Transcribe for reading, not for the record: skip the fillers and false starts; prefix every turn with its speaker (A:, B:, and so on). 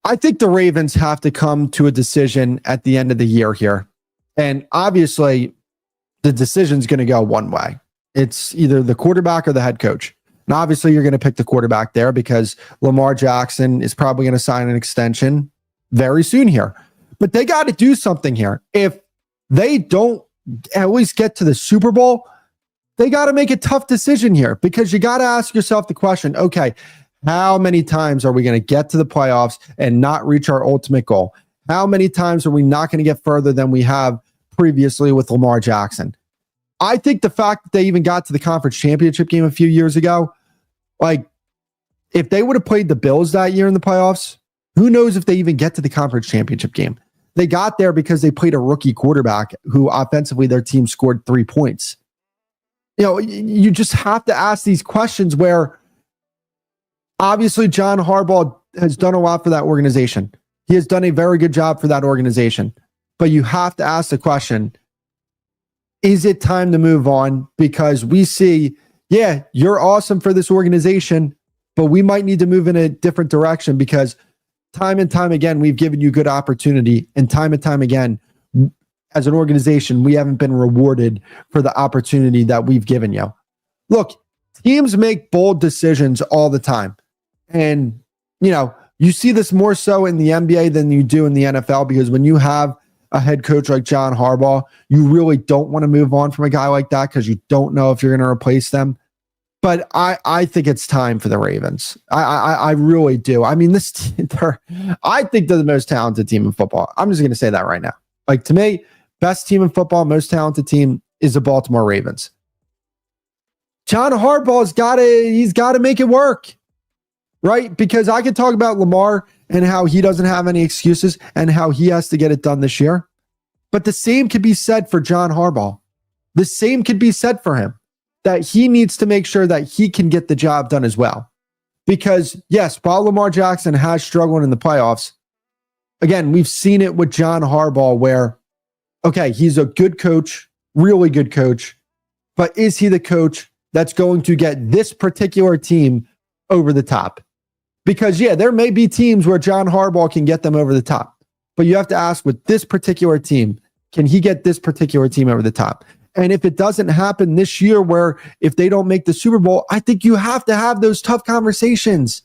A: I think the Ravens have to come to a decision at the end of the year here. And obviously, the decision's going to go one way. It's either the quarterback or the head coach. And obviously, you're going to pick the quarterback there because Lamar Jackson is probably going to sign an extension very soon here. But they got to do something here. If they don't at least get to the Super Bowl, they got to make a tough decision here because you got to ask yourself the question, okay, how many times are we going to get to the playoffs and not reach our ultimate goal? How many times are we not going to get further than we have previously with Lamar Jackson? I think the fact that they even got to the conference championship game a few years ago, like if they would have played the Bills that year in the playoffs, who knows if they even get to the conference championship game? They got there because they played a rookie quarterback who offensively their team scored 3 points. You know, you just have to ask these questions where obviously John Harbaugh has done a lot for that organization. He has done a very good job for that organization. But you have to ask the question, is it time to move on? Because we see, yeah, you're awesome for this organization, but we might need to move in a different direction because time and time again, we've given you good opportunity. And time again, as an organization, we haven't been rewarded for the opportunity that we've given you. Look, teams make bold decisions all the time. And, you know, you see this more so in the NBA than you do in the NFL because when you have a head coach like John Harbaugh, you really don't want to move on from a guy like that because you don't know if you're going to replace them. But I think it's time for the Ravens. I really do. I mean, I think they're the most talented team in football. I'm just going to say that right now. Like, to me, best team in football, most talented team is the Baltimore Ravens. John Harbaugh's he's got to make it work, right? Because I could talk about Lamar and how he doesn't have any excuses and how he has to get it done this year. But the same could be said for John Harbaugh. The same could be said for him, that he needs to make sure that he can get the job done as well. Because yes, while Lamar Jackson has struggled in the playoffs, again, we've seen it with John Harbaugh where, okay, he's a good coach, really good coach, but is he the coach that's going to get this particular team over the top? Because yeah, there may be teams where John Harbaugh can get them over the top, but you have to ask with this particular team, can he get this particular team over the top? And if it doesn't happen this year, where if they don't make the Super Bowl, I think you have to have those tough conversations.